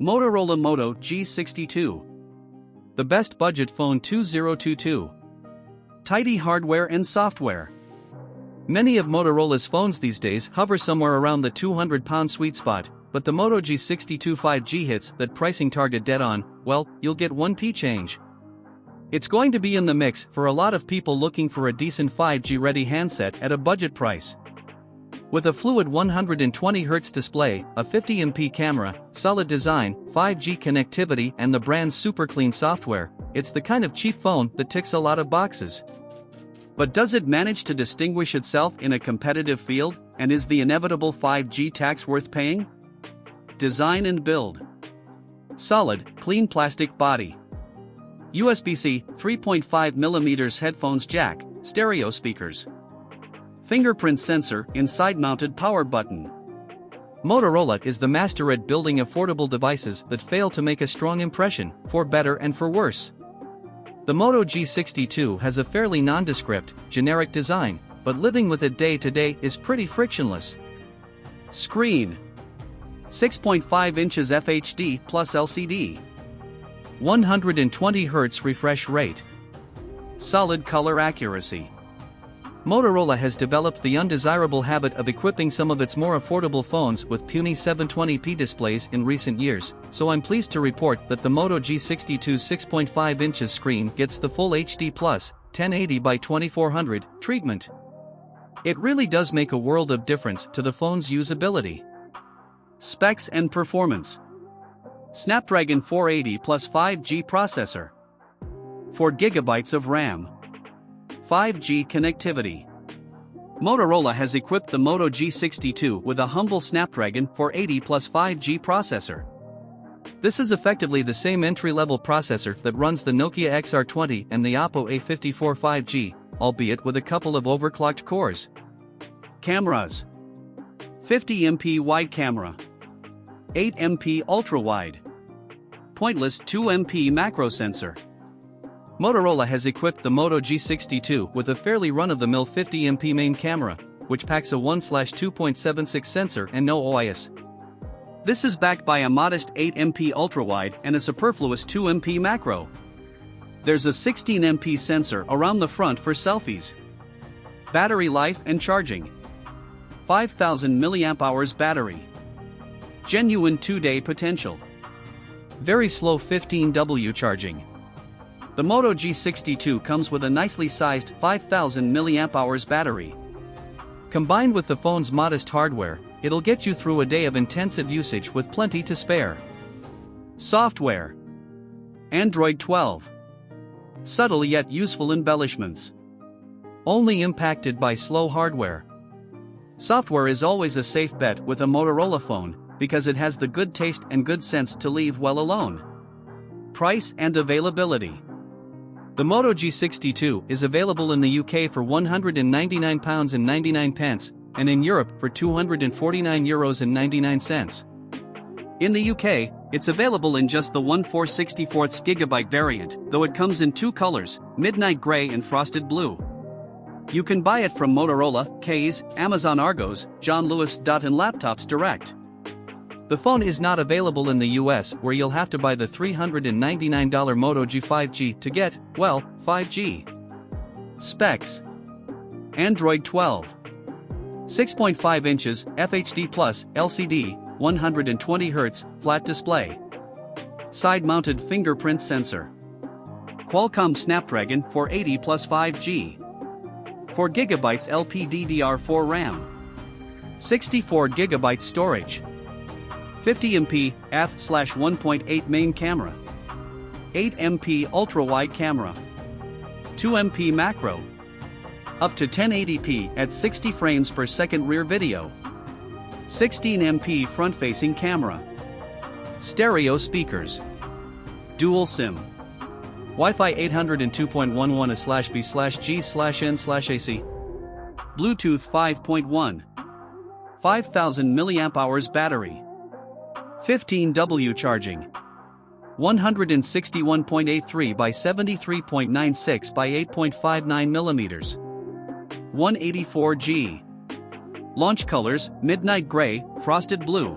Motorola Moto G62. The best budget phone 2022. Tidy hardware and software. Many of Motorola's phones these days hover somewhere around the £200 sweet spot, but the Moto G62 5G hits that pricing target dead on. Well, you'll get 1p change. It's going to be in the mix for a lot of people looking for a decent 5G-ready handset at a budget price. With a fluid 120Hz display, a 50MP camera, solid design, 5G connectivity and the brand's super clean software, it's the kind of cheap phone that ticks a lot of boxes. But does it manage to distinguish itself in a competitive field, and is the inevitable 5G tax worth paying? Design and build. Solid, clean plastic body. USB-C 3.5mm headphones jack, stereo speakers. Fingerprint sensor in side-mounted power button. Motorola is the master at building affordable devices that fail to make a strong impression, for better and for worse. The Moto G62 has a fairly nondescript, generic design, but living with it day to day is pretty frictionless. Screen. 6.5 inches FHD plus LCD. 120Hz refresh rate. Solid color accuracy. Motorola has developed the undesirable habit of equipping some of its more affordable phones with puny 720p displays in recent years, so I'm pleased to report that the Moto G62's 6.5 inches screen gets the full HD plus 1080 by 2400 treatment. It really does make a world of difference to the phone's usability. Specs and performance. Snapdragon 480 plus 5G processor. 4GB of RAM. 5G connectivity. Motorola has equipped the Moto G62 with a humble Snapdragon 480 plus 5G processor. This is effectively the same entry-level processor that runs the Nokia XR20 and the Oppo A54 5G, albeit with a couple of overclocked cores. Cameras. 50MP wide camera. 8MP ultra-wide. Pointless 2MP macro sensor. Motorola has equipped the Moto G62 with a fairly run-of-the-mill 50MP main camera, which packs a 1/2.76 sensor and no OIS. This is backed by a modest 8MP ultrawide and a superfluous 2MP macro. There's a 16MP sensor around the front for selfies. Battery life and charging. 5000 mAh battery. Genuine 2-day potential. Very slow 15W charging. The Moto G62 comes with a nicely sized 5000 mAh battery. Combined with the phone's modest hardware, it'll get you through a day of intensive usage with plenty to spare. Software. Android 12. Subtle yet useful embellishments. Only impacted by slow hardware. Software is always a safe bet with a Motorola phone, because it has the good taste and good sense to leave well alone. Price and availability. The Moto G62 is available in the UK for £199.99 and in Europe for €249.99. In the UK, it's available in just the 1/4/64GB variant, though it comes in two colors, midnight grey and frosted blue. You can buy it from Motorola, K's, Amazon Argos, John Lewis. And Laptops Direct. The phone is not available in the US, where you'll have to buy the $399 Moto G5G to get, well, 5G. Specs. Android 12. 6.5 inches, FHD plus, LCD, 120Hz, flat display. Side-mounted fingerprint sensor. Qualcomm Snapdragon 480 plus 5G. 4GB LPDDR4 RAM. 64GB storage. 50MP f/1.8 main camera. 8MP ultra-wide camera. 2MP macro. Up to 1080p at 60 frames per second rear video. 16MP front-facing camera. Stereo speakers. Dual SIM. Wi-Fi 802.11/b/g/n/AC. Bluetooth 5.1. 5000 mAh battery. 15W charging. 161.83 by 73.96 by 8.59mm. 184G. Launch colors, midnight gray, frosted blue.